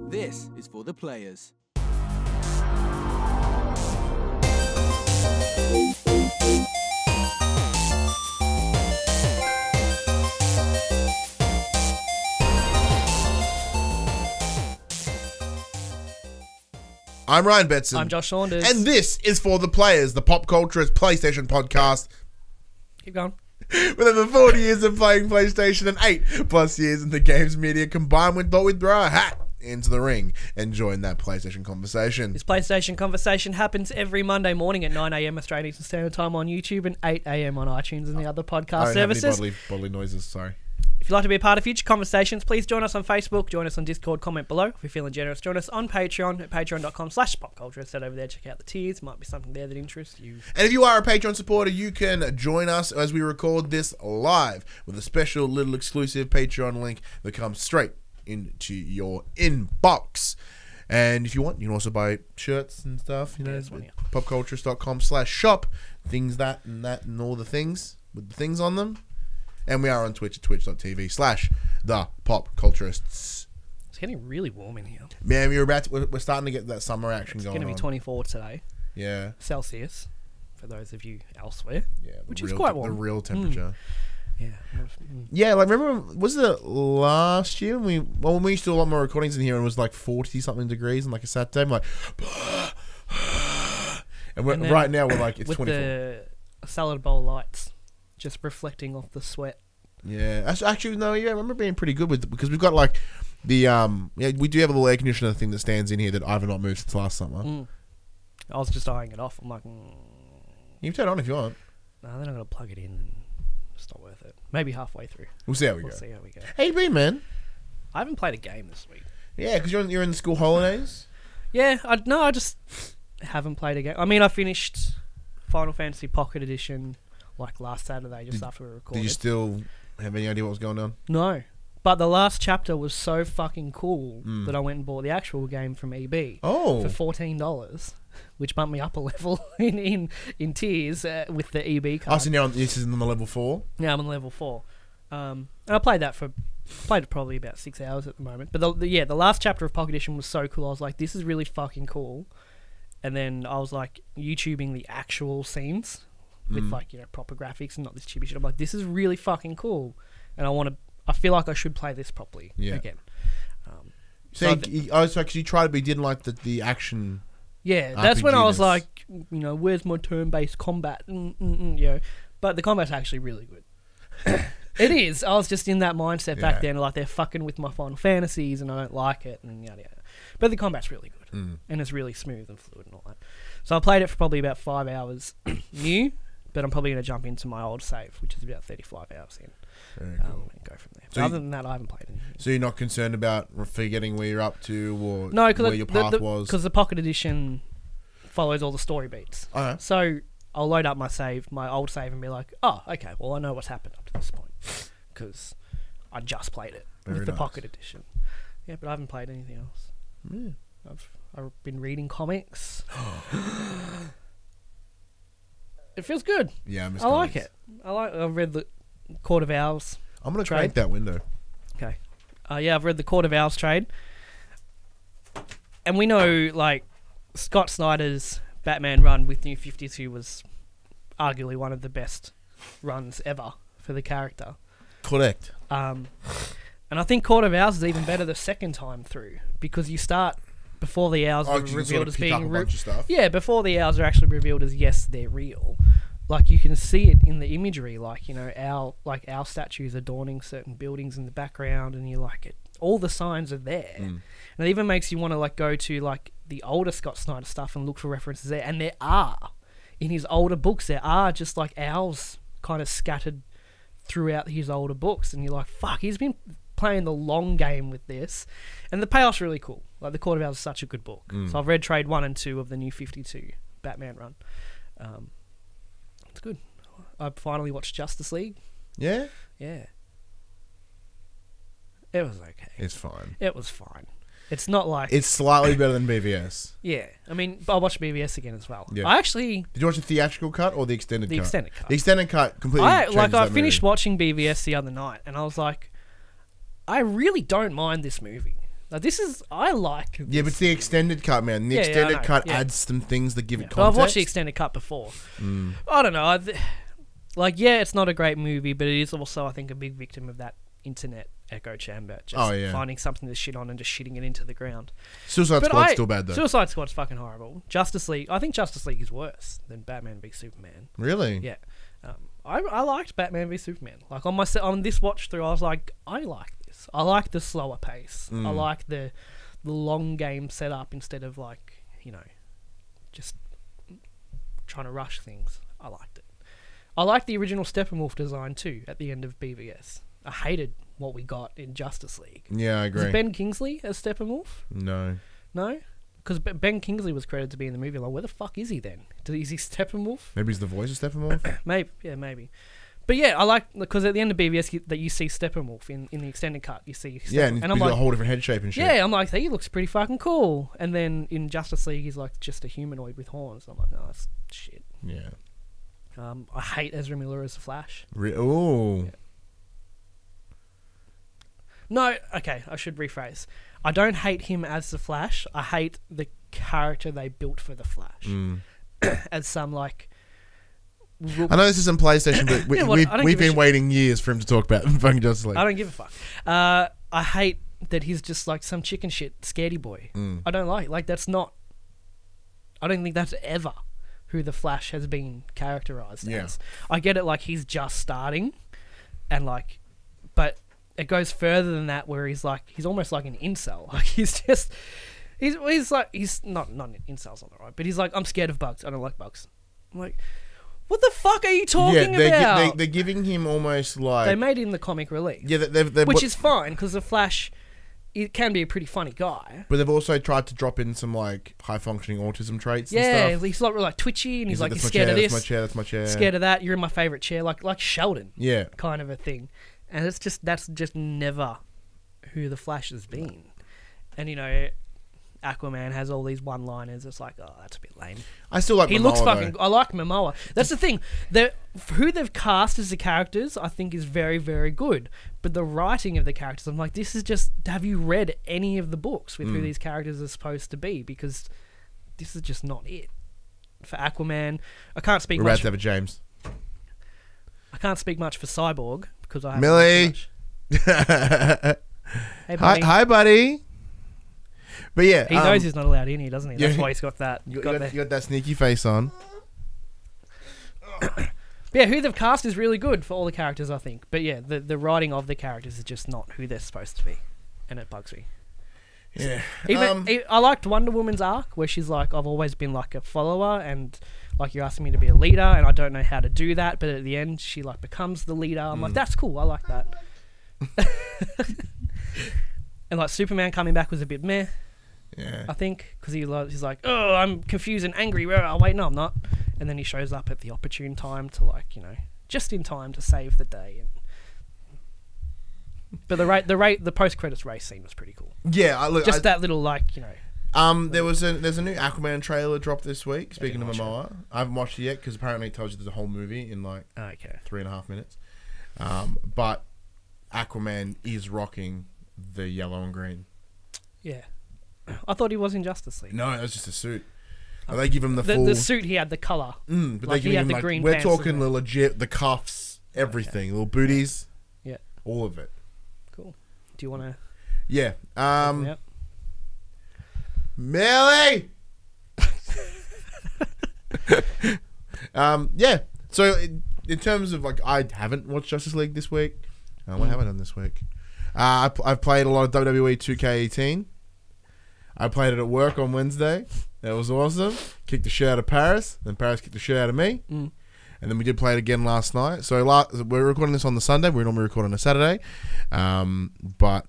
This is for the players. I'm Ryan Betson. I'm Josh Saunders. And this is for the players, the PopCulturists PlayStation Podcast. Keep going. With over 40 years of playing PlayStation and 8+ years in the games media combined, we thought we'd throw a hat into the ring and join that PlayStation conversation. This PlayStation conversation happens every Monday morning at 9 a.m. Australian Eastern Standard Time on YouTube and 8 a.m. on iTunes and the other podcast services. I don't have any bodily noises, sorry. If you'd like to be a part of future conversations, please join us on Facebook, join us on Discord, comment below. If you're feeling generous, join us on Patreon at patreon.com/popculturist. Head over there, check out the tiers. Might be something there that interests you. And if you are a Patreon supporter, you can join us as we record this live with a special little exclusive Patreon link that comes straight into your inbox. And if you want, you can also buy shirts and stuff, you know, popculturist.com/shop, things that and all the things with the things on them. And we are on Twitch at twitch.tv/thepopculturists. It's getting really warm in here. Man, we're starting to get that summer action going on. It's going to be 24 today. Yeah. Celsius, for those of you elsewhere. Yeah. Which is quite warm. The real temperature. Yeah. Yeah, like remember, was it last year when we used to do a lot more recordings in here and it was like 40-something degrees on like a Saturday? I'm like, and right now we're like, it's with 24. The salad bowl lights just reflecting off the sweat. Yeah, actually, no, yeah, I remember being pretty good with, because we've got like the we do have a little air conditioner thing that stands in here that I've not moved since last summer. I was just eyeing it off. I'm like, you can turn it on if you want. No, then I'm gonna plug it in. It's not worth it. Maybe halfway through. We'll see how we go. How you been, man? I haven't played a game this week. Yeah, because you're in the school holidays. Yeah, I just haven't played a game. I mean, I finished Final Fantasy Pocket Edition like last Saturday, just after we recorded. Did you still have any idea what was going on? No. But the last chapter was so fucking cool that I went and bought the actual game from EB for $14, which bumped me up a level in tiers with the EB card. Oh, so now this is on the level 4? Yeah, I'm on level 4. And I played it probably about 6 hours at the moment. But the last chapter of Pocket Edition was so cool. I was like, this is really fucking cool. And then I was like YouTubing the actual scenes with like, you know, proper graphics and not this chibi shit. I'm like, this is really fucking cool, and I feel like I should play this properly again. Because you tried it, but you didn't like the action. Yeah, that's when I was like, you know, where's my turn-based combat? You know, but the combat's actually really good. It is. I was just in that mindset back then, like they're fucking with my Final Fantasies, and I don't like it, and yada yada. But the combat's really good, and it's really smooth and fluid and all that. So I played it for probably about 5 hours new. But I'm probably going to jump into my old save, which is about 35 hours in, and go from there. So other than that, I haven't played anything. So you're not concerned about forgetting where you're up to or where your path was? Because the Pocket Edition follows all the story beats. Okay. So I'll load up my old save, and be like, oh, okay, well, I know what's happened up to this point, because I just played it with the Pocket Edition. Yeah, but I haven't played anything else. Yeah. I've been reading comics. It feels good. Yeah, I like it. I've read the Court of Owls. I'm going to crank that window. Okay. I've read the Court of Owls trade. And we know, like, Scott Snyder's Batman run with New 52 was arguably one of the best runs ever for the character. Correct. And I think Court of Owls is even better the second time through, because you start before the owls are revealed as being before the owls are actually revealed as, yes, they're real. Like, you can see it in the imagery, like, you know, owl statues adorning certain buildings in the background, and you like it. All the signs are there, and it even makes you want to like go to like the older Scott Snyder stuff and look for references there. And there are in his older books, there are just like owls kind of scattered throughout his older books, and you're like, fuck, he's been playing the long game with this, and the payoff's really cool. Like, the Court of Owls is such a good book. So I've read trade 1 and 2 of the New 52 Batman run. It's good. I finally watched Justice League. Yeah? Yeah. It was okay. It's fine. It was fine. It's not like... It's slightly better than BVS. Yeah. I mean, I watched BVS again as well. Yeah. I actually... Did you watch the theatrical cut or the extended cut? The extended cut. The extended cut completely changes I finished watching BVS the other night, and I was like, I really don't mind this movie. Like, I like this. Yeah, but it's the extended cut, man. The extended cut adds some things that give it context. Well, I've watched the extended cut before. I don't know. It's not a great movie, but it is also, I think, a big victim of that internet echo chamber. Just finding something to shit on and just shitting it into the ground. Suicide Squad's still bad, though. Suicide Squad's fucking horrible. Justice League, I think Justice League is worse than Batman v Superman. Really? Yeah. I liked Batman v Superman. Like, on this watch through, I was like, I like this. I like the slower pace. I like the long game setup instead of, like, just trying to rush things. I liked it. I liked the original Steppenwolf design too at the end of BVS. I hated what we got in Justice League. Yeah, I agree. Is it Ben Kingsley as Steppenwolf? No. No? Because Ben Kingsley was credited to be in the movie. Like, where the fuck is he then? Is he Steppenwolf? Maybe he's the voice of Steppenwolf? Maybe. But yeah, I like, because at the end of BVS that you see Steppenwolf in the extended cut. You see Steppenwolf. Yeah, and he's got a whole different head shape and shit. Yeah, I'm like, he looks pretty fucking cool. And then in Justice League, he's like just a humanoid with horns. I'm like, oh, that's shit. Yeah. I hate Ezra Miller as the Flash. Oh. Yeah. No, okay, I should rephrase. I don't hate him as the Flash. I hate the character they built for the Flash. As some, like... I know this isn't PlayStation, but we've been waiting years for him to talk about fucking Justice League. I don't give a fuck. I hate that he's just like some chicken shit scaredy boy. I don't like that's not... I don't think that's ever who the Flash has been characterized as. I get it, like, he's just starting, and like... But... It goes further than that, where he's almost like an incel. Like, he's not an incel's not right, but he's like, I'm scared of bugs. I don't like bugs. I'm like, what the fuck are you talking about? They're giving him almost like... They made him the comic relief. Yeah, which is fine, because the Flash, it can be a pretty funny guy. But they've also tried to drop in some, like, high-functioning autism traits and stuff. Yeah, he's like twitchy, and he's scared of this. That's my chair. Scared of that. You're in my favourite chair. Like Sheldon. Yeah. Kind of a thing. And that's just never who the Flash has been. And, Aquaman has all these one-liners. It's like, oh, that's a bit lame. I still like Momoa, looks fucking... I like Momoa. That's the thing. Who they've cast as the characters, I think, is very, very good. But the writing of the characters, I'm like, this is just... Have you read any of the books with who these characters are supposed to be? Because this is just not it. For Aquaman, I can't speak much... We're about to have a James. I can't speak much for Cyborg, because I haven't Millie. Hey, buddy. Hi, buddy. But yeah, he knows he's not allowed in here, doesn't he? That's why he's got that. You got that sneaky face on. Yeah, who they've cast is really good for all the characters, I think. But yeah, the writing of the characters is just not who they're supposed to be, and it bugs me. Yeah. I liked Wonder Woman's arc, where she's like, I've always been like a follower, and like, you're asking me to be a leader, and I don't know how to do that, but at the end she like becomes the leader. I'm like, that's cool, I like that. And like Superman coming back was a bit meh. Yeah. I think, because he's like, oh, I'm confused and angry. Oh, wait, no, I'm not. And then he shows up at the opportune time to, like, just in time to save the day. But the post credits race scene was pretty cool. Yeah, that little, like, there's a new Aquaman trailer dropped this week. Speaking of Momoa, I haven't watched it yet because apparently it tells you there's a whole movie in like 3.5 minutes. But Aquaman is rocking the yellow and green. Yeah, I thought he was in Justice League. No, that's just a suit. They give him the full... The suit, he had the colour. But like, they give him the green pants. We're talking the legit, the cuffs, everything. Little booties. Yeah. All of it. Cool. Do you want to... Yeah. Millie! Yeah. So, in terms of, like, I haven't watched Justice League this week. What have I done this week? I've played a lot of WWE 2K18. I played it at work on Wednesday. That was awesome. Kicked the shit out of Paris. Then Paris kicked the shit out of me. And then we did play it again last night. So we're recording this on the Sunday. We normally record on a Saturday. But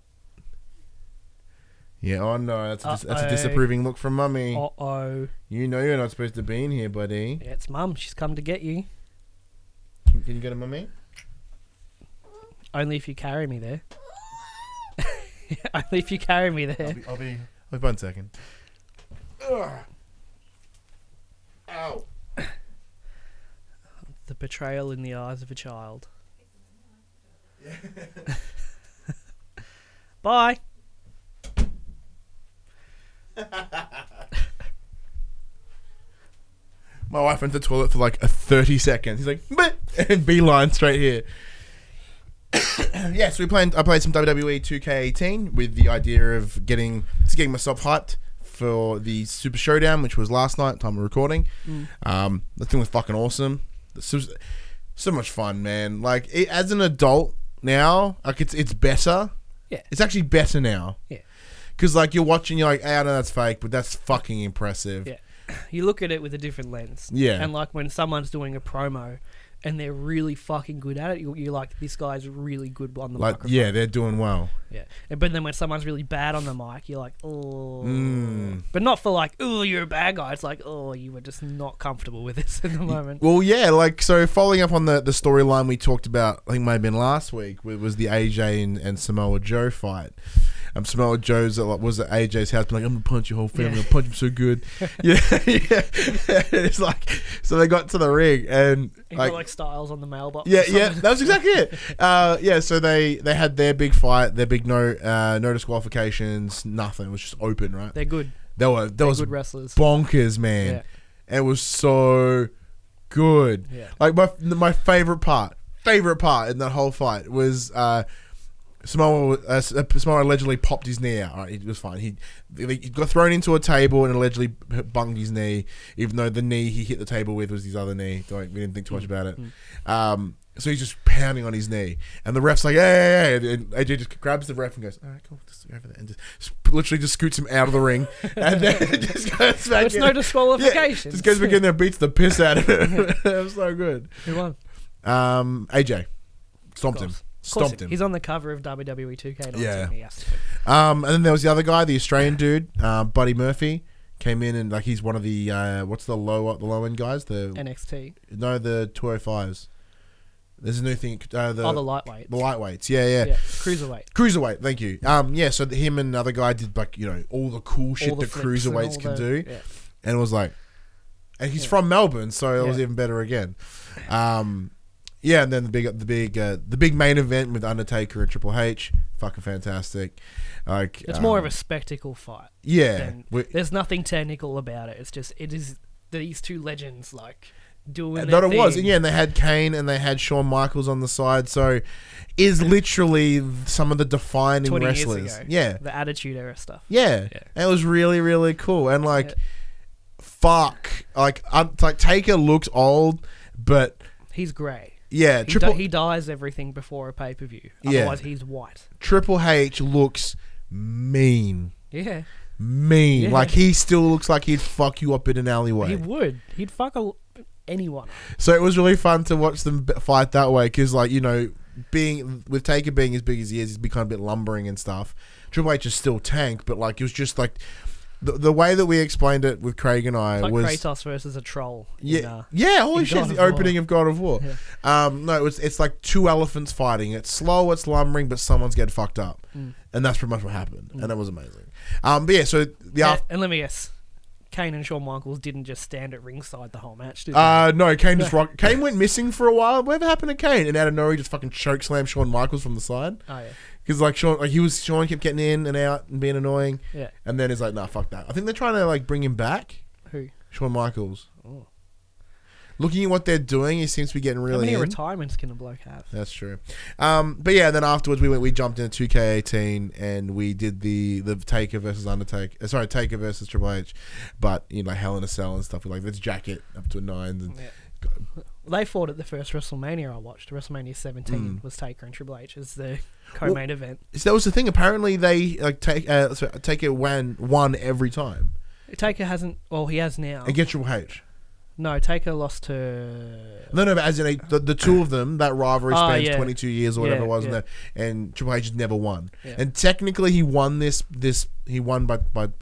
yeah, oh no, that's a disapproving look from Mummy. Uh-oh. You know you're not supposed to be in here, buddy. Yeah, it's Mum. She's come to get you. Can you get a Mummy? Only if you carry me there. Only if you carry me there. I'll be 1 second. Ugh. Ow. The betrayal in the eyes of a child. Bye. My wife went to the toilet for like 30 seconds. He's like, bleh, and beeline straight here. Yeah, so I played some WWE 2K18 with the idea of getting myself hyped for the Super Showdown, which was last night, time of recording. The thing was fucking awesome. So much fun, man. Like, as an adult now, like, it's better. Yeah. It's actually better now. Yeah. Because, like, you're watching, you're like, hey, I know that's fake, but that's fucking impressive. Yeah. You look at it with a different lens. Yeah. And, like, when someone's doing a promo and they're really fucking good at it, you're like, this guy's really good on the microphone. Yeah, they're doing well. Yeah. But then when someone's really bad on the mic, you're like, oh. But not for like, oh, you're a bad guy. It's like, oh, you were just not comfortable with this at the moment. Well, yeah, like, so following up on the storyline we talked about, I think it might have been last week, was the AJ and Samoa Joe fight. Samoa Joe's was at AJ's house, being like, I'm gonna punch your whole family. I'm gonna punch him so good. Yeah. It's like, so they got to the ring and like Styles on the mailbox. Yeah, that was exactly it. So they had their big fight, their big no disqualifications, nothing. It was just open, right? They're good. They're good wrestlers. Bonkers, man. Yeah. It was so good. Yeah. Like my favorite part in that whole fight was Samoa allegedly popped his knee out. Right, it was fine. He got thrown into a table and allegedly bunged his knee, even though the knee he hit the table with was his other knee. We didn't think too much about it. So he's just pounding on his knee, and the ref's like, hey, and AJ just grabs the ref and goes, all right, cool, just over there, and just literally just scoots him out of the ring, and then just goes back. It's no disqualification. Just goes back in there, and beats the piss out of him. It was so good. Who won? AJ stomped him. Stomped him. He's on the cover of WWE 2K19. Yeah. He has to. And then there was the other guy, the Australian dude, Buddy Murphy, came in and like he's one of the what's the low end guys? The NXT. No, the 205s. There's a new thing. The lightweights. The lightweights. Yeah. Cruiserweight. Thank you. So him and another guy did like all the cool shit that cruiserweights can do, and it was like, and he's from Melbourne, so it was even better again. Yeah, and then the big main event with Undertaker and Triple H, fucking fantastic. Like it's more of a spectacle fight. Yeah, there's nothing technical about it. It is these two legends like doing. That it was, and and they had Kane and they had Shawn Michaels on the side. So, is literally some of the defining 20 wrestlers. Years ago, yeah, the Attitude Era stuff. Yeah, and it was really really cool. And like, fuck, like Taker looks old, but he's grey. Yeah, he dyes everything before a pay-per-view. Otherwise, he's white. Triple H looks mean. Yeah. Mean. Yeah. Like, he still looks like he'd fuck you up in an alleyway. He would. He'd fuck anyone. So it was really fun to watch them fight that way because, like, with Taker being as big as he is, he's become a bit lumbering and stuff. Triple H is still tank, but, like, it was just, like... The way that we explained it with Craig and I was Kratos versus a troll. Holy shit! The opening of God of War. Yeah. No, it's like two elephants fighting. It's slow, it's lumbering, but someone's getting fucked up, and that's pretty much what happened, and that was amazing. But yeah, so and let me guess, Kane and Shawn Michaels didn't just stand at ringside the whole match, did they? No, Kane just rocked. Kane went missing for a while. Whatever happened to Kane? And out of nowhere, he just fucking chokeslammed Shawn Michaels from the side. Oh yeah. Because like Shawn kept getting in and out and being annoying. Yeah. And then he's like, nah, fuck that. I think they're trying to like bring him back. Who? Shawn Michaels. Oh. Looking at what they're doing, he seems to be getting really. How many retirements can a bloke have? That's true. But yeah, then afterwards we jumped into 2K18 and we did the Taker versus Undertaker. Sorry, Taker versus Triple H, but Hell in a Cell and stuff. Like let's jack it up to a 9. And they fought at the first WrestleMania I watched. WrestleMania 17 was Taker and Triple H as the co-main event. So that was the thing. Apparently they like Taker won every time. Taker hasn't. Well, he has now against Triple H. No, Taker lost to... No, but as in the two of them, that rivalry spans 22 years or whatever it was, and Triple H has never won. Yeah. And technically, he won he won by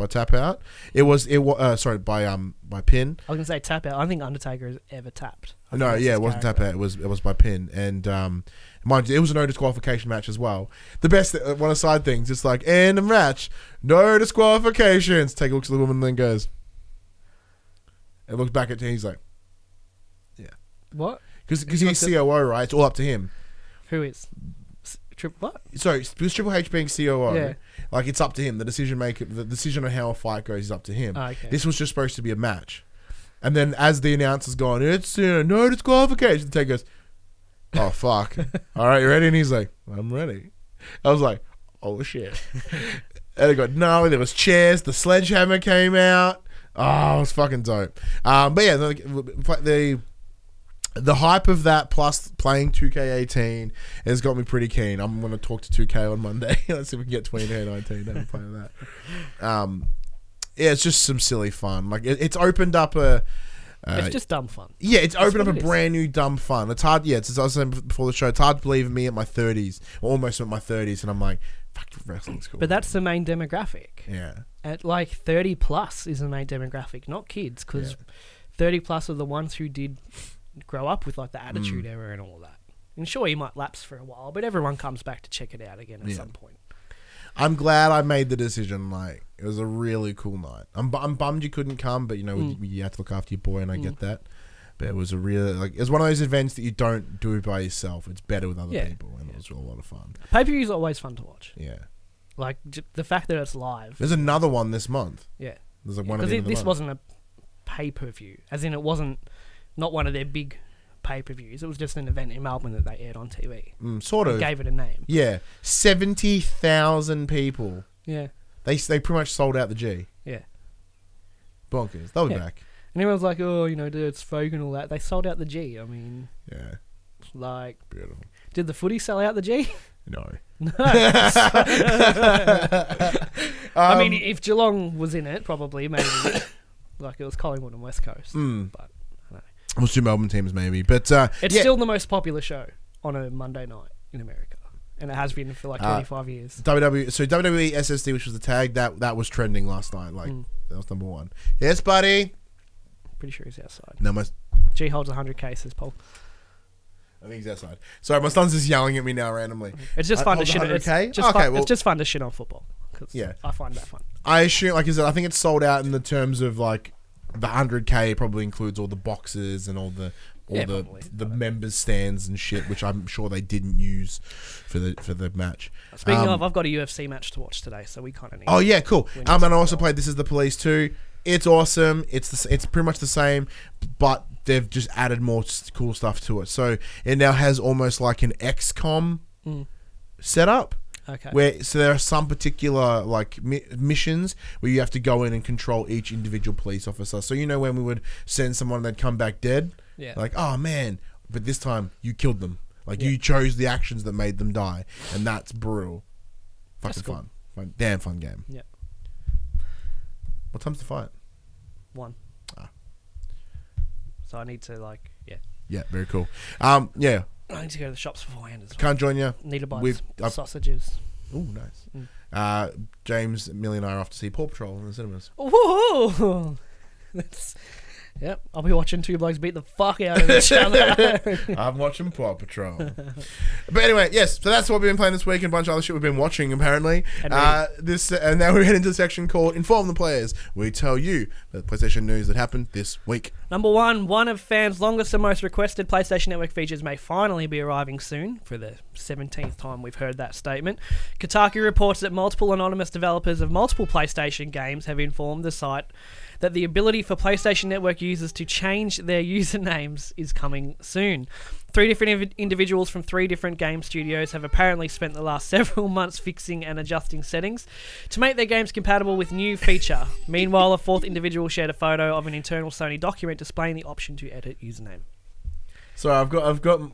tap out. It was by pin. I was gonna say tap out. I don't think Undertaker has ever tapped. It wasn't tap out. It was by pin, and mind you, it was a no disqualification match as well. The best one of side things, it's like in a match, no disqualifications. Taker looks at the woman and then goes. And looks back at him, he's like, yeah. What? Because he's COO, right? It's all up to him. Who is? What? Sorry, because Triple H being COO, like it's up to him. The decision on how a fight goes is up to him. Oh, okay. This was just supposed to be a match. And then as the announcer's gone, it's no disqualification. Ted goes, oh, fuck. All right, you ready? And he's like, I'm ready. I was like, oh, shit. And they got, no, there was chairs. The sledgehammer came out. Oh, it was fucking dope. But yeah, the hype of that plus playing 2K18 has got me pretty keen. I'm going to talk to 2K on Monday. Let's see if we can get 20K19. Never play that. Yeah, it's just some silly fun. Like it's opened up a. It's just dumb fun. Yeah, it's opened up a brand new dumb fun. It's hard. Yeah, as I was saying before the show, it's hard to believe me at my 30s, almost at my 30s, and I'm like, fuck, wrestling's cool. But that's the main demographic. Yeah. At like 30 plus is the main demographic, not kids, because 30 plus are the ones who did grow up with like the Attitude Era and all that. And sure, you might lapse for a while, but everyone comes back to check it out again at some point. I'm glad I made the decision. Like, it was a really cool night. I'm bummed you couldn't come, but you know you have to look after your boy, and I get that. But it was a really it's one of those events that you don't do by yourself. It's better with other people, and it was a lot of fun. Pay-per-view is always fun to watch. Yeah, like the fact that it's live. There's another one this month. Yeah, there's like one at the end of the month. Wasn't a pay-per-view, as in it wasn't not one of their big pay-per-views. It was just an event in Melbourne that they aired on TV. Sort of. Gave it a name. Yeah. 70,000 people. Yeah. They pretty much sold out the G. Yeah. Bonkers. They'll be back. And everyone's like, oh, you know, dude, it's fake and all that. They sold out the G. I mean... Yeah. Like... Beautiful. Did the footy sell out the G? No. No. I mean, if Geelong was in it, probably, maybe. Like it was Collingwood and West Coast. But... Well, two Melbourne teams maybe, but it's still the most popular show on a Monday night in America, and it has been for like 25 years. WWE SSD, which was the tag that was trending last night, like that was number one. Yes, buddy. Pretty sure he's outside. No, G holds 100 cases, Paul. I think he's outside. Sorry, my son's just yelling at me now randomly. It's just fun to shit. It's just fun to shit on football. I find that fun. I assume, like I said, I think it's sold out in the terms of like. The 100K probably includes all the boxes and all the members stands and shit, which I'm sure they didn't use for the match. Speaking of, I've got a UFC match to watch today, so we kind of need. Oh yeah, cool. And I also played This Is the Police 2. It's awesome. It's pretty much the same, but they've just added more cool stuff to it. So it now has almost like an XCOM setup. Okay. So there are some particular like missions where you have to go in and control each individual police officer. So you know when we would send someone they'd come back dead, like oh man, but this time you killed them. Like you chose the actions that made them die, and that's brutal. Fucking cool. Fun, damn fun game. Yeah. What time's the fight? 1. So I need to Yeah, very cool. Yeah. I need to go to the shops beforehand as well. Can't join you. Need to buy sausages. Oh, nice. James, Millie and I are off to see Paw Patrol in the cinemas. Ooh, yep. I'll be watching two blokes beat the fuck out of each other. I'm watching Paw Patrol. But anyway, yes. So that's what we've been playing this week, and a bunch of other shit we've been watching apparently. And now we're heading into a section called Inform the Players. We tell you the PlayStation news that happened this week. Number one of fans' longest and most requested PlayStation Network features may finally be arriving soon. For the 17th time we've heard that statement. Kotaku reports that multiple anonymous developers of multiple PlayStation games have informed the site that the ability for PlayStation Network users to change their usernames is coming soon. 3 different individuals from 3 different game studios have apparently spent the last several months fixing and adjusting settings to make their games compatible with new feature. Meanwhile, a 4th individual shared a photo of an internal Sony document displaying the option to edit username. So I've got.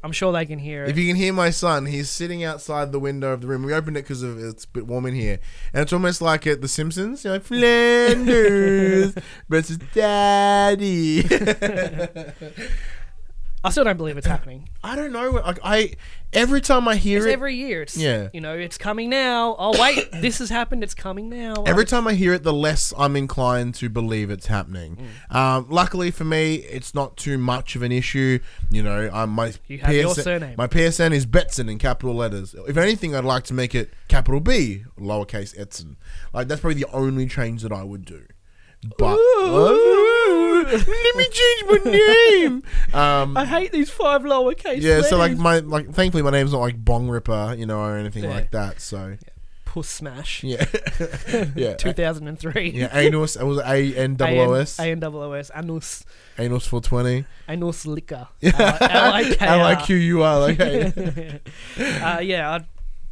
I'm sure they can hear it. If you can hear my son, he's sitting outside the window of the room. We opened it because it's a bit warm in here, and it's almost like at The Simpsons, you know, Flanders versus Daddy. I still don't believe it's happening. I don't know. Like every time I hear it's every year. It's you know, it's coming now. Oh wait, this has happened. It's coming now. Every time I hear it, the less I'm inclined to believe it's happening. Luckily for me, it's not too much of an issue. You know, you have your surname. My PSN is Betson in capital letters. If anything, I'd like to make it capital B, lowercase Edson. Like that's probably the only change that I would do. But let me change my name. I hate these 5 lowercase. Yeah, letters. so thankfully my name's not like Bong Ripper, you know, or anything like that. So Puss Smash. Yeah. Yeah. 2003. Yeah, Anus. It was A-N-O-O-S. A-N-O-O-S. Anus. Anus 420. Anus Liquor. L-I-Q-U-R. L-I-Q-U-R. Yeah,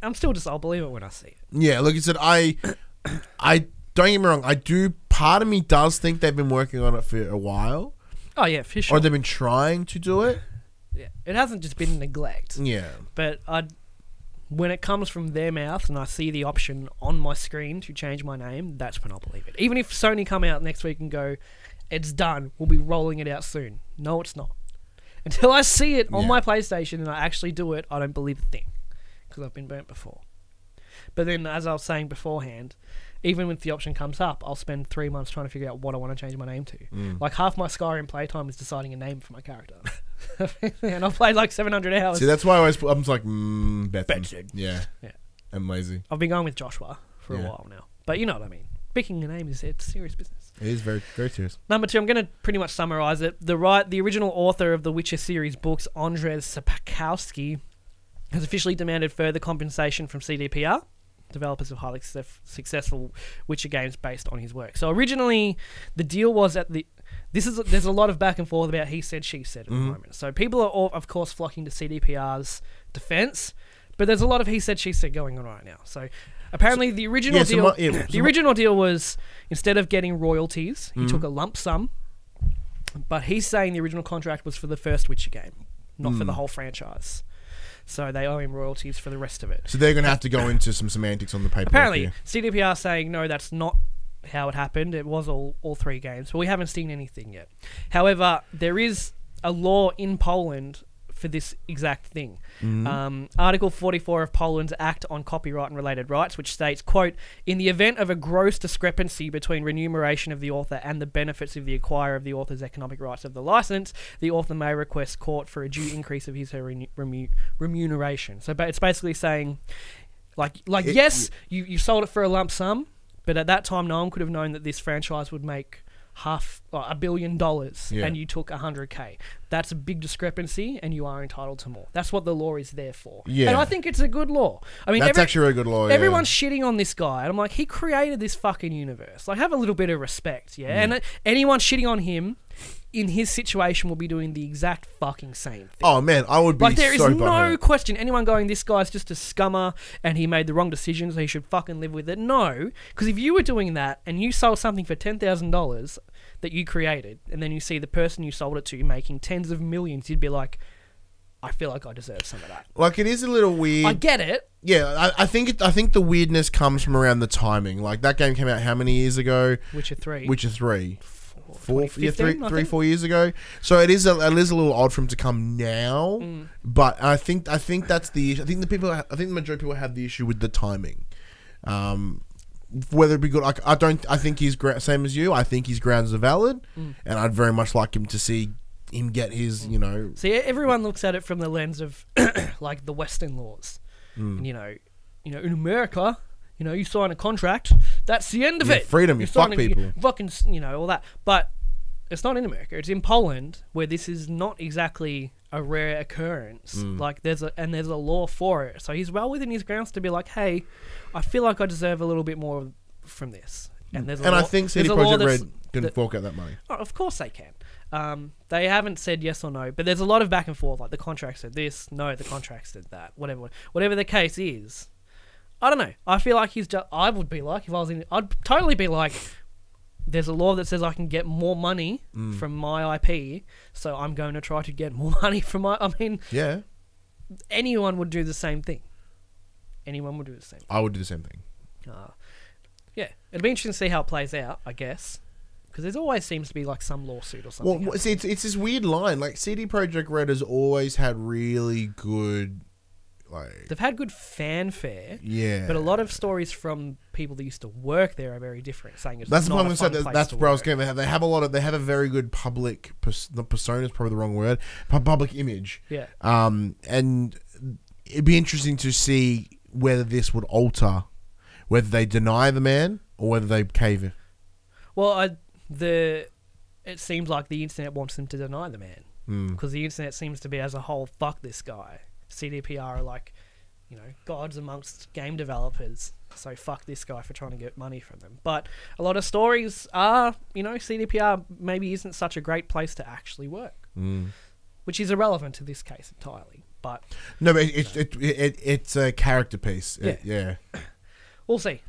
I'm still just, I'll believe it when I see it. Yeah, like you said, I don't get me wrong, part of me does think they've been working on it for a while. Oh, yeah, for sure. Or they've been trying to do it. Yeah, it hasn't just been neglect. Yeah. But when it comes from their mouth and I see the option on my screen to change my name, that's when I'll believe it. Even if Sony come out next week and go, it's done, we'll be rolling it out soon. No, it's not. Until I see it on my PlayStation and I actually do it, I don't believe a thing. Because I've been burnt before. But then, as I was saying beforehand, even if the option comes up, I'll spend 3 months trying to figure out what I want to change my name to. Like, half my Skyrim playtime is deciding a name for my character. And I've played like 700 hours. See, that's why I'm just like, Bethan. Yeah. Amazing. I've been going with Joshua for a while now. But you know what I mean. Picking a name it's serious business. It is very, very serious. Number 2, I'm going to pretty much summarize it. The original author of the Witcher series books, Andrzej Sapkowski, has officially demanded further compensation from CDPR, developers of highly successful Witcher games based on his work. So originally, the deal was there's a lot of back and forth about he said, she said at the moment. So people are all, of course, flocking to CDPR's defense, but there's a lot of he said, she said going on right now. So apparently the original deal was, instead of getting royalties, he took a lump sum, but he's saying the original contract was for the first Witcher game, not for the whole franchise. So they owe him royalties for the rest of it. So they're going to have to go into some semantics on the paper. Apparently, CDPR saying, no, that's not how it happened. It was all 3 games, but we haven't seen anything yet. However, there is a law in Poland for this exact thing. Article 44 of Poland's Act on Copyright and Related Rights, which states, quote, in the event of a gross discrepancy between remuneration of the author and the benefits of the acquirer of the author's economic rights of the license, the author may request court for a due increase of his or her remuneration. So it's basically saying, yes, you sold it for a lump sum, but at that time, no one could have known that this franchise would make $1 billion, and you took 100K. That's a big discrepancy, and you are entitled to more. That's what the law is there for. Yeah. And I think it's a good law. I mean, that's actually a good law. Everyone's shitting on this guy, and I'm like, he created this fucking universe. Like, have a little bit of respect, yeah? And anyone shitting on him in his situation will be doing the exact fucking same thing. Oh man, I would be like, there is no question. Anyone going, this guy's just a scummer and he made the wrong decision, so he should fucking live with it. No, because if you were doing that and you sold something for $10,000 that you created, and then you see the person you sold it to making tens of millions, you'd be like, I feel like I deserve some of that. Like, it is a little weird. I get it. Yeah, I think the weirdness comes from around the timing. Like, that game came out how many years ago? Witcher 3. 4 years ago. So it is a little odd for him to come now. But I think that's the issue. I think the majority of people have the issue with the timing. Whether it be good, I think he's same as you. I think his grounds are valid, and I'd very much like him to see him get his, See, everyone looks at it from the lens of like the Western laws, and in America, you sign a contract, that's the end of it. Freedom, you fuck people, fucking, all that. But it's not in America. It's in Poland, where this is not exactly a rare occurrence. Like, there's a law for it. So he's well within his grounds to be like, hey, I feel like I deserve a little bit more from this. And I think CD Projekt Red can fork out that money. Oh, of course they can. They haven't said yes or no, but there's a lot of back and forth. Like, the contract said this, no, the contract said that. Whatever the case is, I don't know. I feel like I would be like, if I was in, I'd totally be like, there's a law that says I can get more money from my IP, so I'm going to try to get more money from my... I mean... Yeah. Anyone would do the same thing. Anyone would do the same thing. I would do the same thing. Yeah. It'll be interesting to see how it plays out, I guess. Because there always seems to be like some lawsuit or something. Well, see, it's this weird line. Like, CD Projekt Red has always had really good... They've had good fanfare, yeah, but a lot of stories from people that used to work there are very different. Saying it's that's not what I'm going to say. That's where I was going. They have a very good public. The persona is probably the wrong word. Public image. Yeah. And it'd be interesting to see whether this would alter, whether they deny the man or whether they cave it. Well, it seems like the internet wants them to deny the man because the internet seems to be as a whole, fuck this guy. CDPR are like, gods amongst game developers. So fuck this guy for trying to get money from them. But a lot of stories are, CDPR maybe isn't such a great place to actually work, which is irrelevant to this case entirely. But no, but it's a character piece. Yeah. We'll see.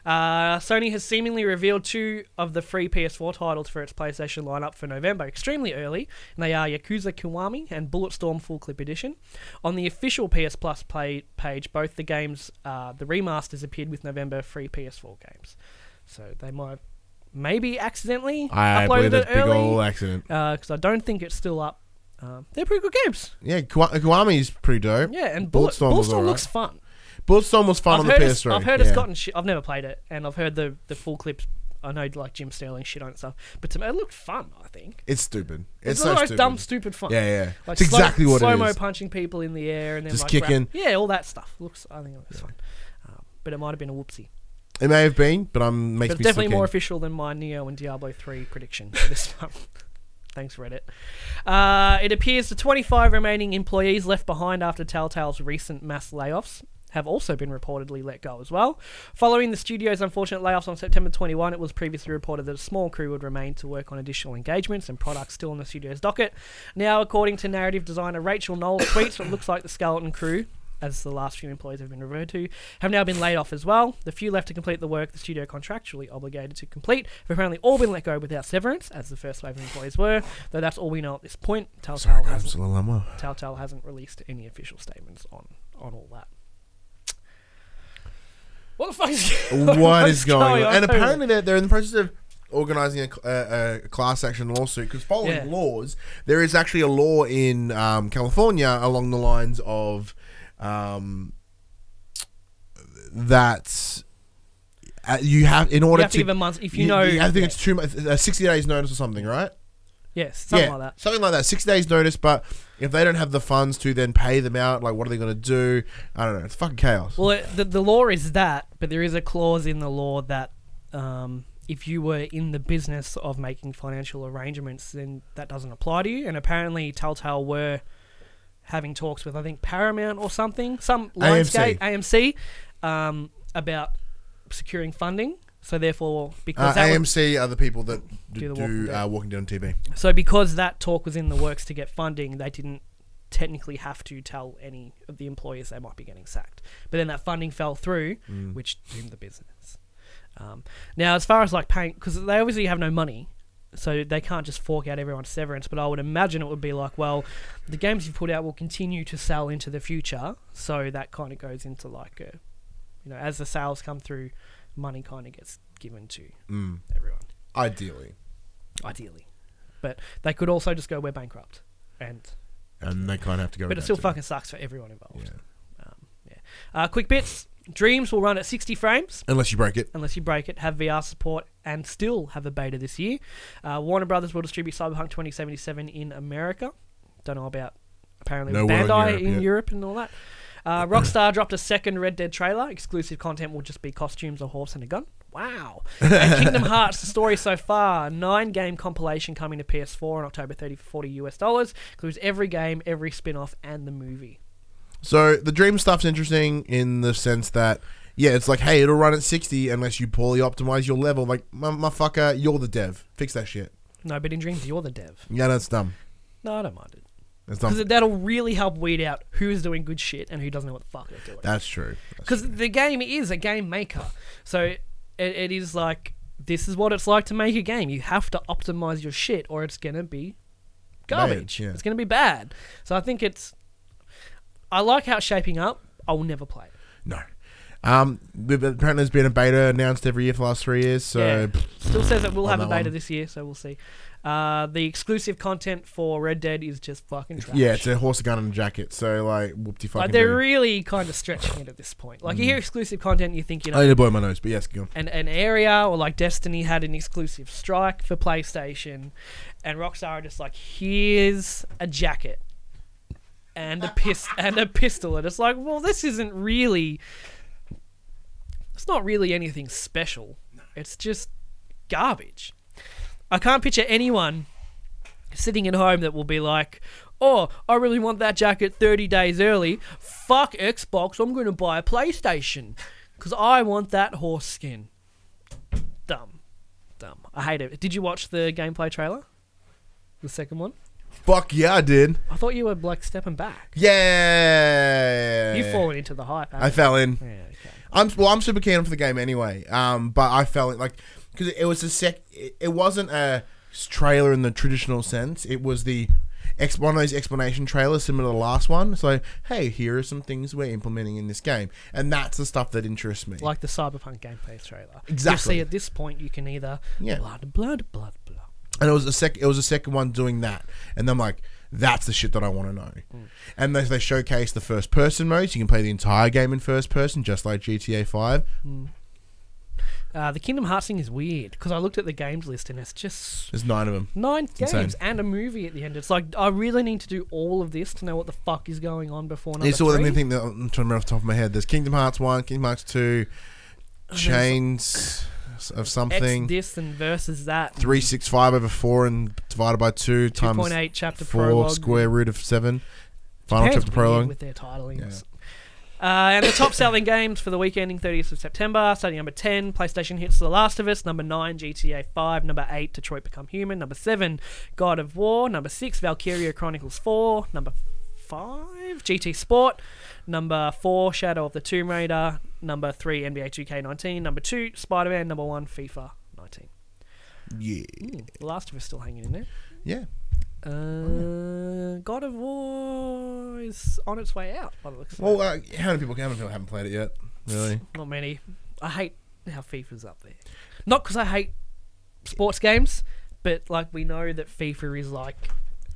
Sony has seemingly revealed 2 of the free PS4 titles for its PlayStation lineup for November, extremely early, and they are Yakuza Kiwami and Bulletstorm Full Clip Edition. On the official PS Plus page, both the games, the remasters appeared with November free PS4 games. So they might maybe accidentally uploaded it early. Big old accident. Because I don't think it's still up. They're pretty good games. Yeah, Kiwami is pretty dope. Yeah, and Bulletstorm looks fun. Bulletstorm was fun on the PS3. I've heard it's gotten shit. I've never played it, and I've heard the full clips. I know like Jim Sterling shit on it and stuff, but to me it looked fun. I think it's stupid. It's so stupid. Dumb, stupid fun. Yeah. Like it's exactly what it is. Slow-mo punching people in the air and then just kicking. All that stuff. I think it looks fun, but it might have been a whoopsie. It may have been, but it's definitely more official than my Neo and Diablo 3 prediction for this one. Thanks, Reddit. It appears the 25 remaining employees left behind after Telltale's recent mass layoffs have also been reportedly let go as well. Following the studio's unfortunate layoffs on September 21, it was previously reported that a small crew would remain to work on additional engagements and products still on the studio's docket. Now, according to narrative designer Rachel Knowles' tweets, it looks like the skeleton crew, as the last few employees have been referred to, have now been laid off as well. The few left to complete the work the studio contractually obligated to complete have apparently all been let go without severance, as the first wave of employees were, though that's all we know at this point. Telltale hasn't released any official statements on all that. What the fuck is going on? And apparently they're in the process of organising a class action lawsuit because following laws, there is actually a law in California along the lines of that you have in order to give a month if I think it's 60 days notice or something, right? Yes, something like that. Something like that. 6 days notice, but if they don't have the funds to then pay them out, like what are they going to do? I don't know. It's fucking chaos. Well, the law is that, but there is a clause in the law that if you were in the business of making financial arrangements, then that doesn't apply to you. And apparently Telltale were having talks with, I think, Paramount or something, some Lionsgate, AMC, about securing funding. So therefore, because AMC are the people that do Walking Dead on TV. So because that talk was in the works to get funding, they didn't technically have to tell any of the employees they might be getting sacked. But then that funding fell through, which doomed the business. Now, as far as like paying, because they obviously have no money, so they can't just fork out everyone's severance. But I would imagine it would be like, well, the games you've put out will continue to sell into the future, so that kind of goes into like a, as the sales come through, money kind of gets given to everyone. Ideally. But they could also just go, we're bankrupt. And they kind of have to go. But it still fucking sucks for everyone involved. Quick bits. Dreams will run at 60 frames. Unless you break it. Have VR support, and still have a beta this year. Warner Brothers will distribute Cyberpunk 2077 in America. Don't know about, apparently, Bandai in Europe and all that. Rockstar dropped a second Red Dead trailer. Exclusive content will just be costumes, a horse, and a gun. Wow. And Kingdom Hearts, the story so far, 9-game compilation coming to PS4 on October 30 for $40 US. Includes every game, every spin-off, and the movie. So the Dream stuff's interesting in the sense that, it's like, hey, it'll run at 60 unless you poorly optimize your level. Like, motherfucker, you're the dev. Fix that shit. No, but in Dreams, you're the dev. Yeah, that's dumb. No, I don't mind it. Because that'll really help weed out who's doing good shit and who doesn't know what the fuck they're doing. That's true. Because the game is a game maker. So it is like, this is what it's like to make a game. You have to optimize your shit or it's going to be garbage. It's going to be bad. So I think I like how it's shaping up. I will never play it. No. Apparently there's been a beta announced every year for the last 3 years. So still says that we'll have a beta this year, so we'll see. The exclusive content for Red Dead is just fucking trash. Yeah, it's a horse, a gun, and a jacket. So like, whoop-de fucking. Like they're really kind of stretching it at this point. Like you hear exclusive content, you think I need to blow my nose, but yes, go on. An area or like Destiny had an exclusive strike for PlayStation, and Rockstar are just like, here's a jacket and a pistol, and it's like, well, this isn't really. It's not really anything special. It's just garbage. I can't picture anyone sitting at home that will be like, oh, I really want that jacket 30 days early. Fuck Xbox, I'm going to buy a PlayStation because I want that horse skin. Dumb. I hate it. Did you watch the gameplay trailer? The second one? Fuck yeah, I did. I thought you were like stepping back. Yeah. You've fallen into the hype. I fell in. Yeah, okay. I'm super keen for the game anyway. But I fell in because it was it wasn't a trailer in the traditional sense. It was one of those explanation trailers similar to the last one. So, hey, here are some things we're implementing in this game. And that's the stuff that interests me. Like the Cyberpunk gameplay trailer. Exactly. You see, at this point, you can either blood. And it was a second one doing that. And I'm like, that's the shit that I want to know. And they showcase the first person modes. You can play the entire game in first person, just like GTA 5. The Kingdom Hearts thing is weird because I looked at the games list and it's just... There's 9 of them. 9 games insane. And a movie at the end. It's like, I really need to do all of this to know what the fuck is going on before number 3. It's all the only thing that I'm trying to remember off the top of my head. There's Kingdom Hearts 1, Kingdom Hearts 2, Chains of something. X this and versus that. 365 over 4 and divided by 2 times 2.8 chapter 4 prologue. square root of 7. Final chapter prologue. With their titlings. And the top selling games for the week ending 30th of September, starting number 10, PlayStation hits The Last of Us, number 9, GTA 5, number 8, Detroit Become Human, number 7, God of War, number 6, Valkyria Chronicles 4, number 5, GT Sport, number 4, Shadow of the Tomb Raider, number 3, NBA 2K19, number 2, Spider-Man, number 1, FIFA 19. Yeah. The Last of Us still hanging in there. Yeah. God of War is on its way out, by the looks of it. Well, how many people haven't played it yet? Really? Not many. I hate how FIFA's up there. Not because I hate sports games, but like we know that FIFA is like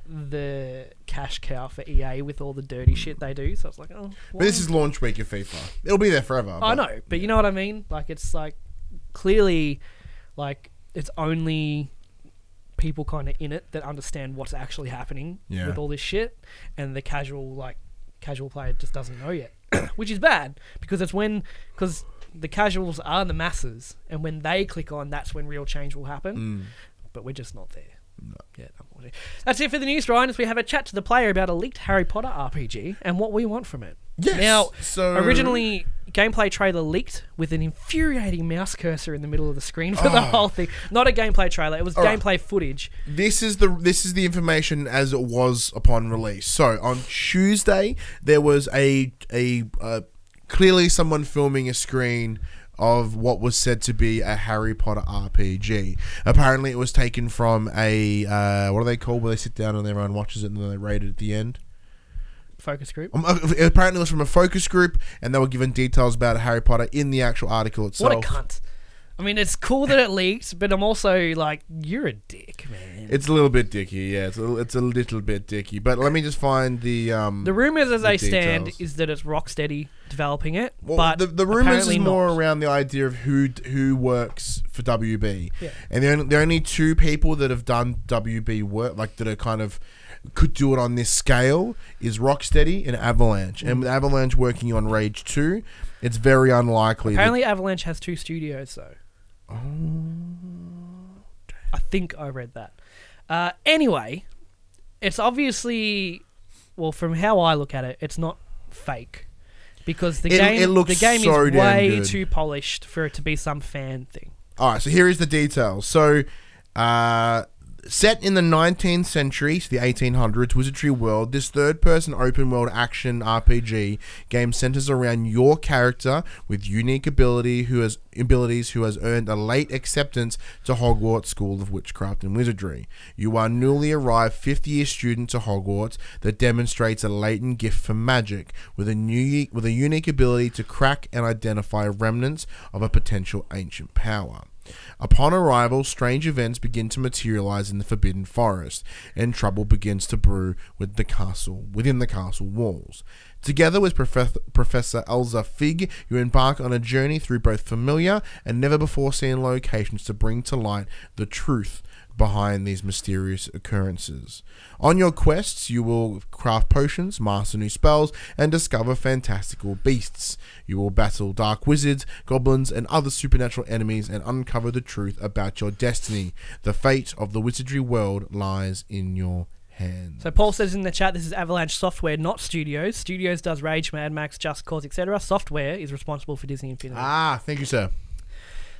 the cash cow for EA with all the dirty shit they do. So it's like, oh. But this is launch week of FIFA. It'll be there forever. I know, but you know what I mean? Like it's like clearly, like it's only people kind of in it that understand what's actually happening with all this shit, and the casual player just doesn't know yet, which is bad because because the casuals are the masses, and when they click on, that's when real change will happen. But we're just not there. No. Yeah, unfortunately. That's it for the news, Ryan, as we have a chat to the player about a leaked Harry Potter RPG and what we want from it. Yes. Now, so originally, gameplay trailer leaked with an infuriating mouse cursor in the middle of the screen for the whole thing. Not a gameplay trailer; it was gameplay footage. This is the information as it was upon release. So on Tuesday, there was a clearly someone filming a screen of what was said to be a Harry Potter RPG. Apparently, it was taken from a what are they called? Where they sit down and everyone watches it and then they rate it at the end. Focus group. Apparently, it was from a focus group, and they were given details about Harry Potter in the actual article itself. What a cunt! I mean, it's cool that it leaked, but I'm also like, you're a dick, man. It's a little bit dicky, yeah. It's a little bit dicky. But let me just find the rumors as they details. stand is that it's Rocksteady developing it. Well, but the rumors is more not. around the idea of who works for WB. Yeah. And the only 2 people that have done WB work, like that are kind of could do it on this scale, is Rocksteady and Avalanche. And with Avalanche working on Rage 2, it's very unlikely. Apparently, Avalanche has 2 studios, though. Oh, I think I read that. Anyway, it's obviously, well, from how I look at it, it's not fake because the game so is way good. too polished for it to be some fan thing. All right, so here is the details. So, set in the 19th century to the 1800s Wizardry World, this third-person open-world action RPG game centers around your character with unique abilities who has earned a late acceptance to Hogwarts School of Witchcraft and Wizardry. You are newly arrived 50-year student to Hogwarts that demonstrates a latent gift for magic with a unique ability to crack and identify remnants of a potential ancient power. Upon arrival, strange events begin to materialize in the Forbidden Forest, and trouble begins to brew within the castle walls. Together with Professor Elsa Fig, you embark on a journey through both familiar and never-before-seen locations to bring to light the truth behind these mysterious occurrences. On your quests, you will craft potions, master new spells, and discover fantastical beasts. You will battle dark wizards, goblins, and other supernatural enemies and uncover the truth about your destiny. The fate of the wizardry world lies in your hands. So Paul says in the chat, this is Avalanche Software, not Studios. Studios does Rage, Mad Max, Just Cause, etc. Software is responsible for Disney Infinity. Ah, thank you, sir.